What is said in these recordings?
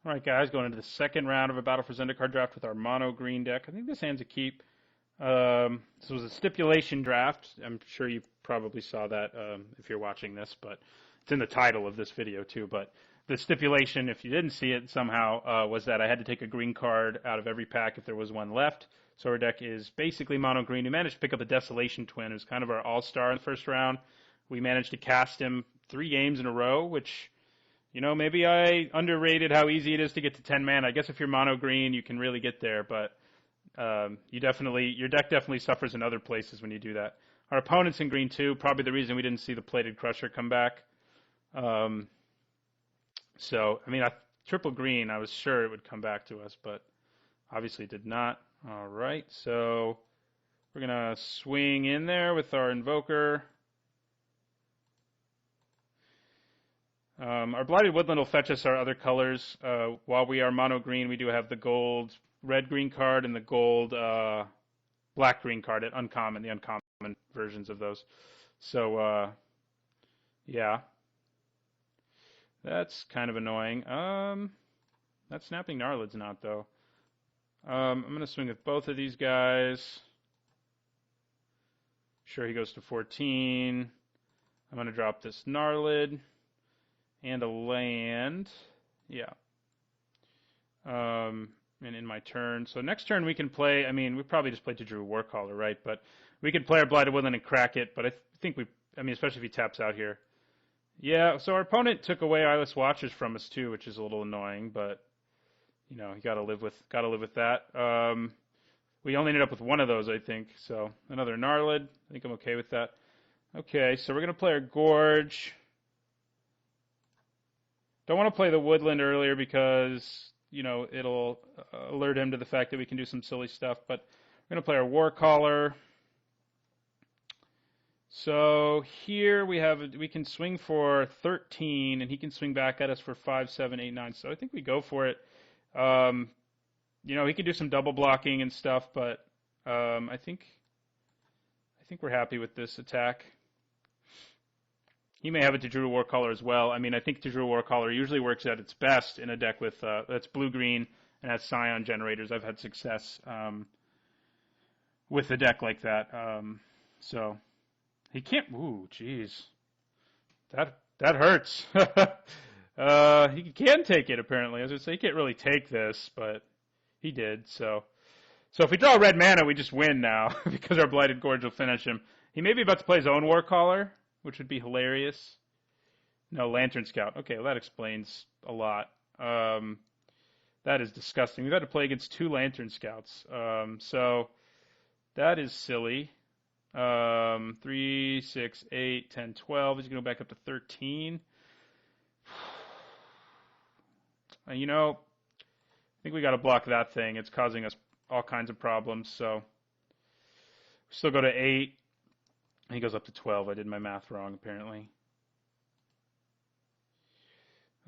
All right, guys, going into the second round of a Battle for Zendikar draft with our mono green deck. I think this hand's a keep. This was a stipulation draft. I'm sure you probably saw that if you're watching this, but it's in the title of this video too. But the stipulation, if you didn't see it somehow, was that I had to take a green card out of every pack if there was one left. So our deck is basically mono green. We managed to pick up a Desolation Twin, who's kind of our all-star in the first round. We managed to cast him 3 games in a row, which, maybe I underrated how easy it is to get to 10 mana. I guess if you're mono green, you can really get there, but your deck definitely suffers in other places when you do that. Our opponent's in green too. Probably the reason we didn't see the Plated Crusher come back. Triple green, I was sure it would come back to us, but obviously it did not. All right, so we're gonna swing in there with our Invoker. Our Blighted Woodland will fetch us our other colors. While we are mono green, we do have the gold red-green card and the gold black-green card at uncommon, the uncommon versions of those. So, yeah. That's kind of annoying. That Snapping Gnarlid's not, though. I'm going to swing with both of these guys. Sure, he goes to 14. I'm going to drop this Gnarlid and a land. Yeah. And in my turn. So next turn we can play, we probably just played to Drew Warcaller, right? But we could play our Blighted Woodland and crack it, but I think especially if he taps out here. Yeah, so our opponent took away Eyeless Watchers from us too, which is a little annoying, but you gotta live with that. We only ended up with one of those, I think. So another Gnarlid. I think I'm okay with that. Okay, so we're gonna play our Gorge. Don't want to play the Woodland earlier because it'll alert him to the fact that we can do some silly stuff, but we're going to play our Warcaller. So here we can swing for 13, and he can swing back at us for 5, 7, 8, 9. So I think we go for it. He can do some double blocking and stuff, but I think we're happy with this attack. He may have a Tajuru Warcaller as well. I think Tajuru Warcaller usually works at its best in a deck with that's blue-green and has Scion generators. I've had success with a deck like that. So he can't. Ooh, jeez, that hurts. He can take it apparently. As I say, he can't really take this, but he did. So if we draw red mana, we just win now because our Blighted Gorge will finish him. He may be about to play his own Warcaller, which would be hilarious. No, Lantern Scout. Okay, well, that explains a lot. That is disgusting. We've had to play against 2 Lantern Scouts. So that is silly. 3, 6, 8, 10, 12. He's going to go back up to 13. I think we got to block that thing. It's causing us all kinds of problems. So we still go to 8. He goes up to 12. I did my math wrong, apparently.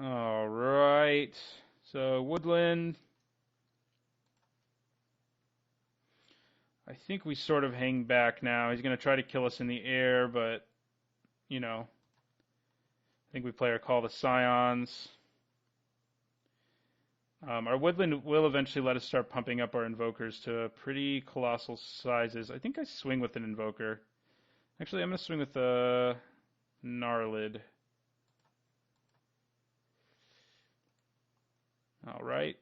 All right. So Woodland. I think we sort of hang back now. He's going to try to kill us in the air, but, I think we play our Call the Scions. Our Woodland will eventually let us start pumping up our Invokers to pretty colossal sizes. I think I swing with an Invoker. Actually, I'm going to swing with a Gnarlid. All right.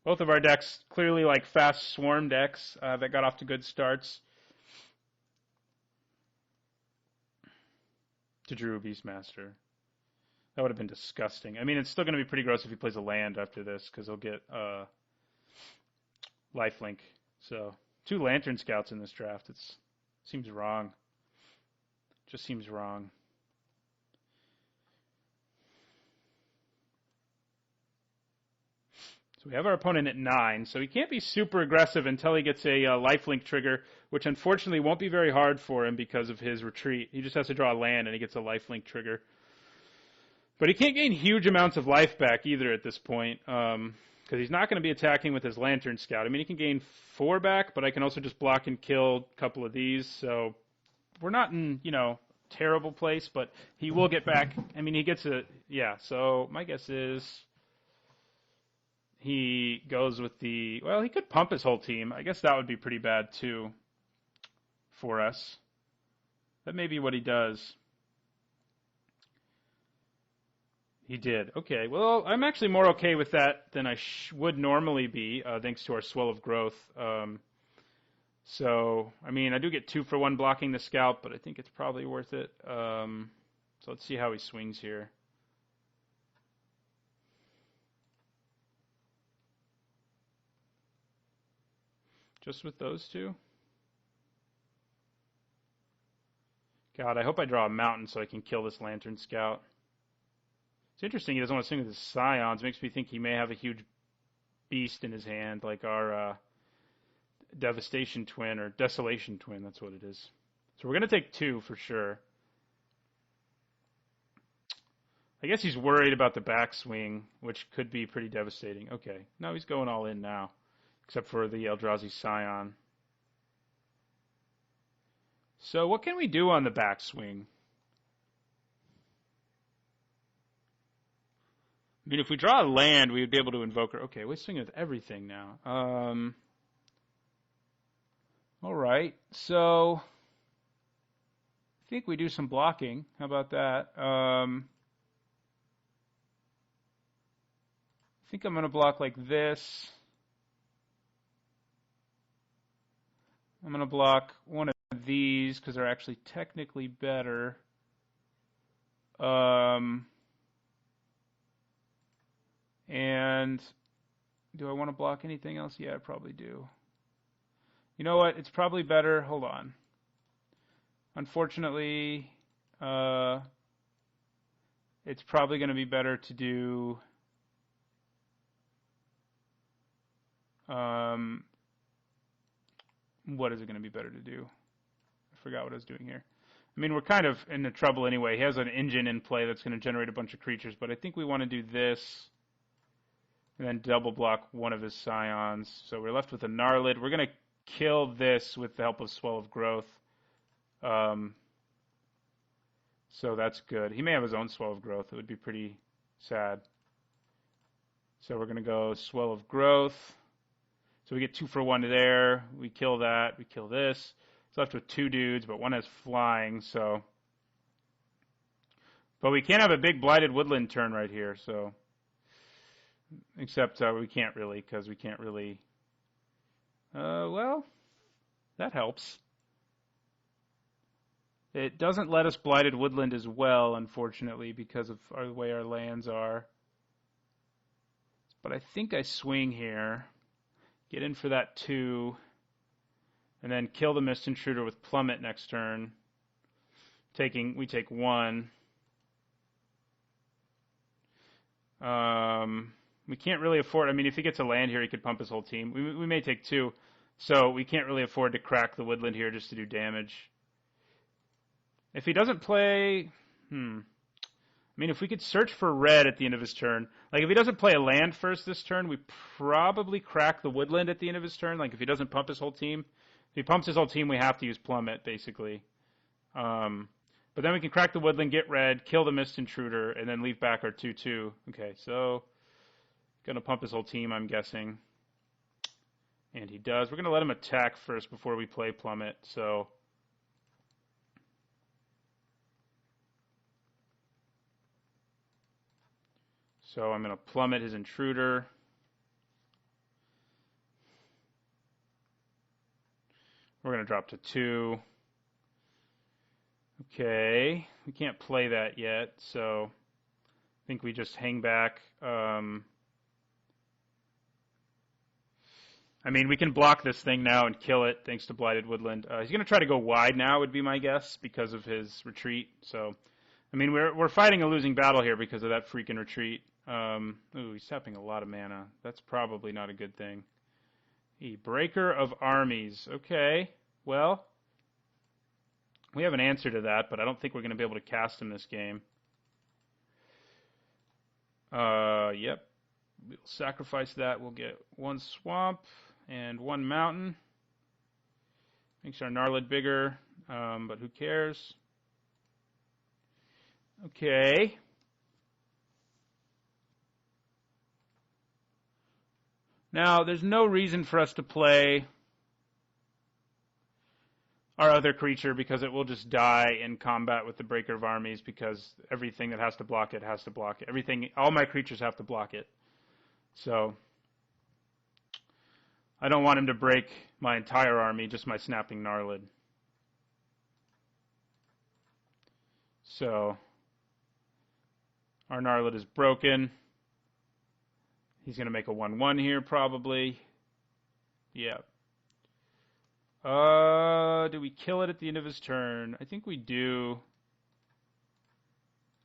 Both of our decks clearly like fast swarm decks that got off to good starts. To Drew Beastmaster. That would have been disgusting. It's still going to be pretty gross if he plays a land after this because he'll get lifelink. So 2 Lantern Scouts in this draft. Seems wrong. Just seems wrong. So we have our opponent at 9. So he can't be super aggressive until he gets a lifelink trigger, which unfortunately won't be very hard for him because of his retreat. He just has to draw a land and he gets a lifelink trigger. But he can't gain huge amounts of life back either at this point. Because he's not going to be attacking with his Lantern Scout. He can gain 4 back, but I can also just block and kill a couple of these. So we're not in, terrible place, but he will get back. I mean, he gets a, yeah, so my guess is he goes with the, well, he could pump his whole team. I guess that would be pretty bad, too, for us. That may be what he does. He did. Okay, well, I'm actually more okay with that than I would normally be, thanks to our swell of growth. So, I mean, I do get 2 for 1 blocking the scalp, but I think it's probably worth it. So let's see how he swings here. Just with those 2? God, I hope I draw a mountain so I can kill this Lantern Scout. It's interesting he doesn't want to swing with his Scions. Makes me think he may have a huge beast in his hand, like our Devastation Twin, or Desolation Twin, that's what it is. So we're going to take 2 for sure. I guess he's worried about the backswing, which could be pretty devastating. Okay, no, he's going all in now, except for the Eldrazi Scion. So what can we do on the backswing? I mean, if we draw a land, we would be able to invoke her. Okay, we're swinging with everything now. All right, so I think we do some blocking. How about that? I think I'm going to block like this. I'm going to block one of these because they're actually technically better. And do I want to block anything else? Yeah, I probably do. You know what? It's probably better. Hold on. Unfortunately, it's probably going to be better to do what is it going to be better to do? I forgot what I was doing here. I mean, we're kind of in the trouble anyway. He has an engine in play that's going to generate a bunch of creatures, but I think we want to do this and then double block one of his Scions. So we're left with a Gnarlid. We're going to kill this with the help of Swell of Growth. So that's good. He may have his own Swell of Growth. It would be pretty sad. So we're going to go Swell of Growth. So we get 2 for 1 there. We kill that. We kill this. It's left with 2 dudes, but one has flying. So, but we can't have a big Blighted Woodland turn right here. So, except we can't really, because we can't really. Well, that helps. It doesn't let us Blighted Woodland as well, unfortunately, because of the way our lands are. But I think I swing here. Get in for that 2. And then kill the Mist Intruder with Plummet next turn. We take 1. We can't really afford, I mean, if he gets a land here, he could pump his whole team. We may take 2. So we can't really afford to crack the Woodland here just to do damage. If he doesn't play, I mean, if we could search for red at the end of his turn, like if he doesn't play a land first this turn, we probably crack the Woodland at the end of his turn. Like if he doesn't pump his whole team, if he pumps his whole team, we have to use Plummet basically. But then we can crack the Woodland, get red, kill the Mist Intruder, and then leave back our 2/2. Okay, so gonna pump his whole team, I'm guessing, and he does. We're gonna let him attack first before we play Plummet. So I'm going to Plummet his Intruder. We're going to drop to 2. Okay, we can't play that yet, so I think we just hang back. I mean, we can block this thing now and kill it thanks to Blighted Woodland. He's going to try to go wide now, would be my guess, because of his retreat. So, I mean, we're fighting a losing battle here because of that freaking retreat. Ooh, he's tapping a lot of mana. That's probably not a good thing. Breaker of Armies. Okay, well, we have an answer to that, but I don't think we're going to be able to cast him this game. Yep. We'll sacrifice that. We'll get 1 swamp and 1 mountain. Makes our Gnarlid bigger, but who cares? Okay. Now, there's no reason for us to play our other creature because it will just die in combat with the Breaker of Armies because everything that has to block it has to block it. Everything, all my creatures have to block it. So, I don't want him to break my entire army, just my Snapping Gnarlid. So, our Gnarlid is broken. He's going to make a 1/1 here, probably. Yeah. Do we kill it at the end of his turn? I think we do.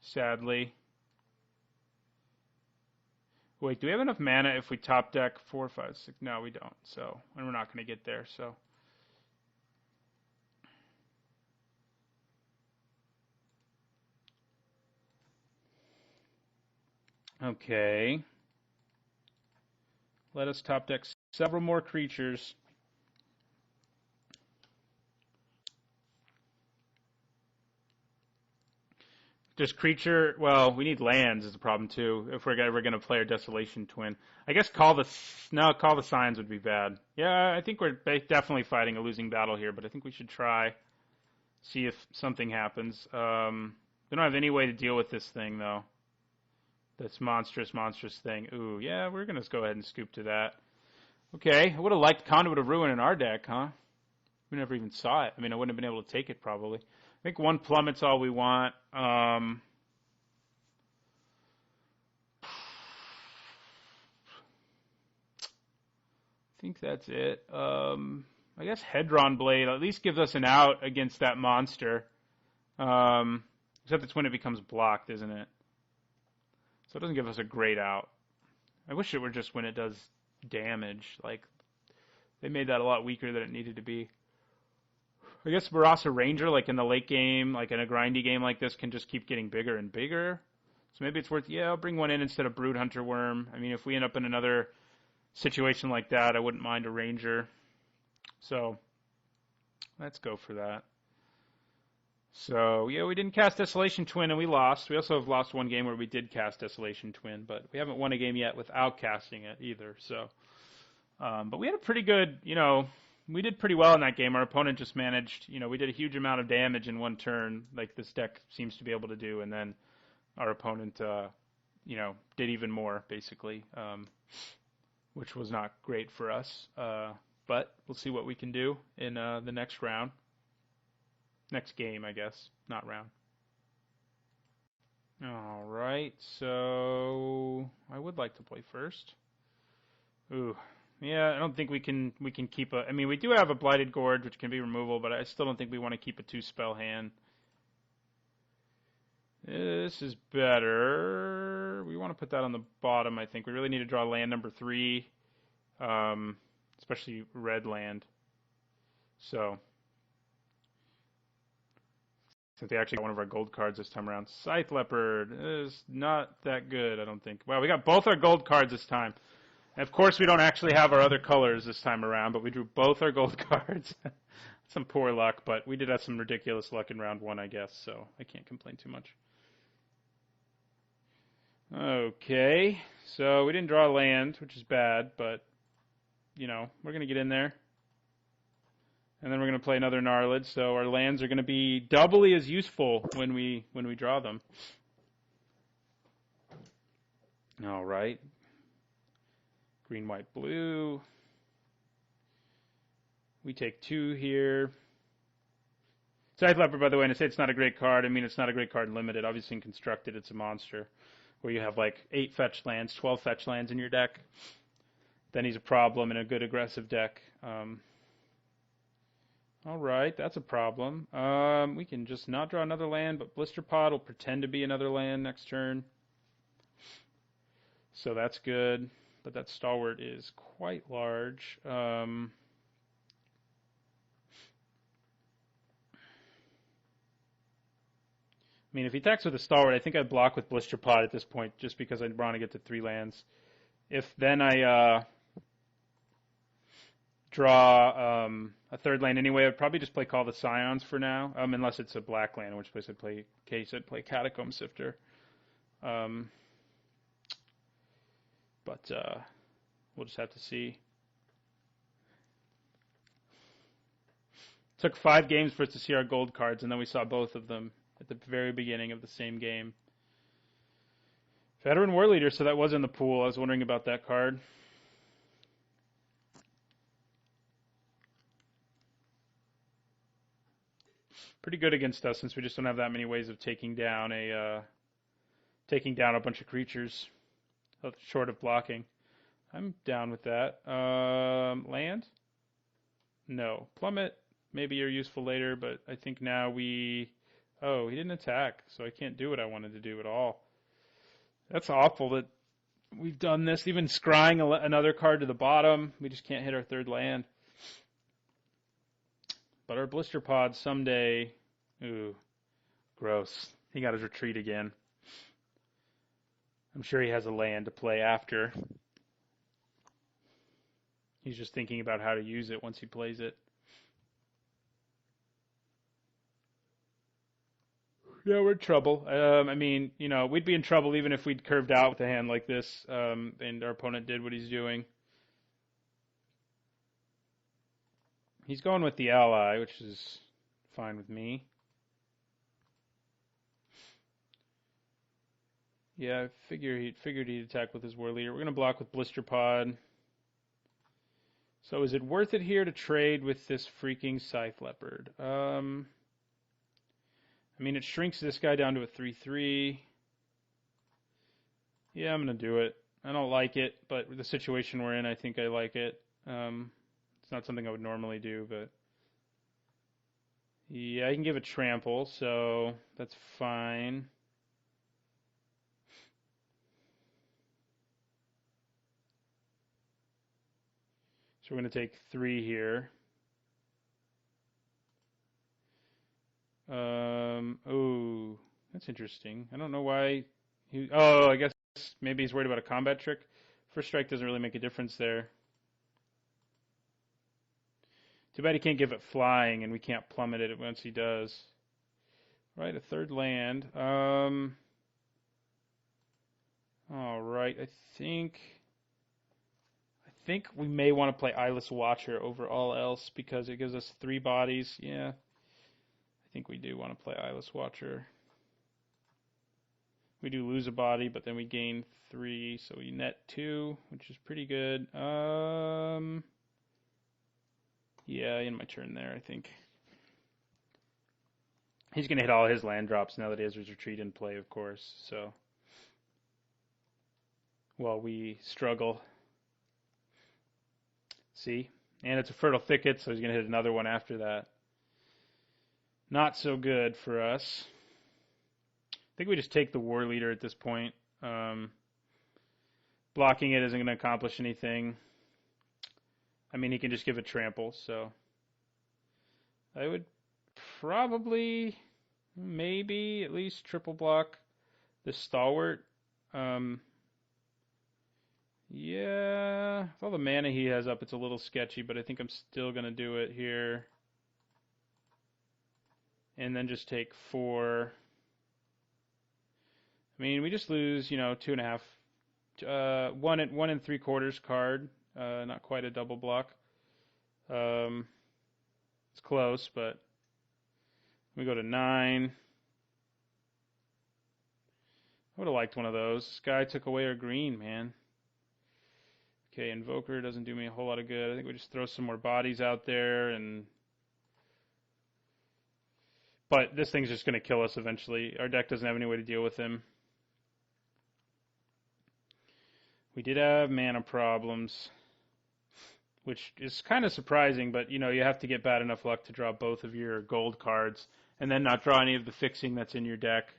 Sadly. Wait, do we have enough mana if we top deck 4, 5, 6? No, we don't. So, and we're not going to get there, so. Okay. Let us top deck several more creatures. Just creature, well, we need lands is the problem too, if we're ever going to play our Desolation Twin. I guess Call the Signs would be bad. Yeah, I think we're definitely fighting a losing battle here, but I think we should try, see if something happens. We don't have any way to deal with this thing, though. This monstrous thing. Ooh, yeah, we're going to go ahead and scoop to that. Okay, I would have liked Conduit of Ruin in our deck, huh? We never even saw it. I mean, I wouldn't have been able to take it, probably. I think 1 Plummet's all we want. I think that's it. I guess Hedron Blade at least gives us an out against that monster. Except it's when it becomes blocked, isn't it? So it doesn't give us a great out. I wish it were just when it does damage. Like, they made that a lot weaker than it needed to be. I guess Barasa Ranger, like in the late game, like in a grindy game like this, can just keep getting bigger and bigger. So maybe it's worth, yeah, I'll bring one in instead of Brood Hunter Worm. I mean, if we end up in another situation like that, I wouldn't mind a Ranger. So, let's go for that. So, yeah, we didn't cast Desolation Twin and we lost. We also have lost one game where we did cast Desolation Twin, but we haven't won a game yet without casting it either. So, but we had a pretty good, we did pretty well in that game. Our opponent just managed, we did a huge amount of damage in one turn, like this deck seems to be able to do, and then our opponent, did even more, basically, which was not great for us. But we'll see what we can do in the next round. Next game, I guess, not round. All right, so I would like to play first. Ooh. Yeah, I don't think we can keep a... I mean, we do have a Blighted Gorge, which can be removable, but I still don't think we want to keep a 2-spell hand. This is better. We want to put that on the bottom, I think. We really need to draw land number 3, especially red land. So, since they actually got one of our gold cards this time around. Scythe Leopard is not that good, I don't think. Wow, we got both our gold cards this time. And of course, we don't actually have our other colors this time around, but we drew both our gold cards. Some poor luck, but we did have some ridiculous luck in round 1, I guess, so I can't complain too much. Okay, so we didn't draw land, which is bad, but, we're going to get in there. And then we're going to play another Gnarlid, so our lands are going to be doubly as useful when we draw them. All right. Green, white, blue. We take 2 here. Scythe Leopard, by the way, and I say it's not a great card. I mean, it's not a great card in Limited. Obviously, in Constructed, it's a monster. Where you have like 8 fetch lands, 12 fetch lands in your deck. Then he's a problem in a good aggressive deck. All right, that's a problem. We can just not draw another land, but Blister Pod will pretend to be another land next turn. So that's good. But that Stalwart is quite large. I mean, if he attacks with a Stalwart, I think I'd block with Blister Pod at this point, just because I want to get to 3 lands. If then I draw a third land anyway. I'd probably just play Call the Scions for now, unless it's a black land, in which case I'd play Catacomb Sifter. But we'll just have to see. It took 5 games for us to see our gold cards, and then we saw both of them at the very beginning of the same game. Veteran War Leader, so that was in the pool. I was wondering about that card. Pretty good against us since we just don't have that many ways of taking down a bunch of creatures, short of blocking. I'm down with that. Land? No. Plummet? Maybe you're useful later, but I think now we... Oh, he didn't attack, so I can't do what I wanted to do at all. That's awful that we've done this. Even scrying another card to the bottom, we just can't hit our third land. But our Blister Pod someday... Ooh, gross. He got his retreat again. I'm sure he has a land to play after. He's just thinking about how to use it once he plays it. Yeah, we're in trouble. I mean, we'd be in trouble even if we'd curved out with a hand like this, and our opponent did what he's doing. He's going with the ally, which is fine with me. Yeah, I figured he'd attack with his War Leader. We're going to block with Blister Pod. So is it worth it here to trade with this freaking Scythe Leopard? I mean, it shrinks this guy down to a 3/3. Yeah, I'm going to do it. I don't like it, but with the situation we're in, I think I like it. It's not something I would normally do, but... Yeah, I can give it trample, so that's fine. So we're going to take 3 here. Oh, that's interesting. I don't know why. I guess maybe he's worried about a combat trick. First strike doesn't really make a difference there. Too bad he can't give it flying, and we can't plummet it once he does. Right, a third land. All right, I think we may want to play Eyeless Watcher over all else because it gives us 3 bodies. Yeah, I think we do want to play Eyeless Watcher. We do lose a body, but then we gain 3, so we net 2, which is pretty good. Yeah, in my turn there, I think. He's going to hit all his land drops now that he has his retreat in play, of course, so... While we struggle. See? And it's a Fertile Thicket, so he's going to hit another one after that. Not so good for us. I think we just take the War Leader at this point. Blocking it isn't going to accomplish anything. I mean, he can just give it trample, so... I would probably, maybe, at least triple block this Stalwart. Yeah, with all the mana he has up, it's a little sketchy, but I think I'm still going to do it here. And then just take 4. I mean, we just lose, 2.5, 1 3/4 card, not quite a double block. It's close, but we go to 9. I would have liked one of those. This guy took away our green, man. Okay, Invoker doesn't do me a whole lot of good. I think we just throw some more bodies out there, but this thing's just going to kill us eventually. Our deck doesn't have any way to deal with him. We did have mana problems, which is kind of surprising, but, you have to get bad enough luck to draw both of your gold cards and then not draw any of the fixing that's in your deck,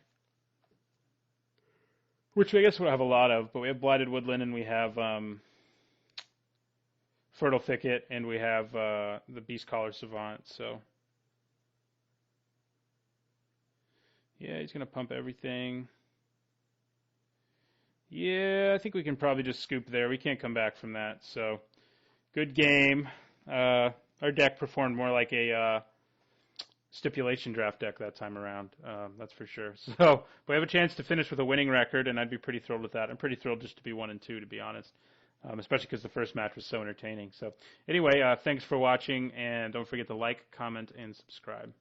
which I guess we'll have a lot of, but we have Blighted Woodland and we have... Fertile Thicket, and we have the Beast Collar Savant, so... Yeah, he's going to pump everything. Yeah, I think we can probably just scoop there. We can't come back from that, so... Good game. Our deck performed more like a stipulation draft deck that time around. That's for sure. So we have a chance to finish with a winning record, and I'd be pretty thrilled with that. I'm pretty thrilled just to be 1-2, to be honest, especially because the first match was so entertaining. So anyway, thanks for watching, and don't forget to like, comment, and subscribe.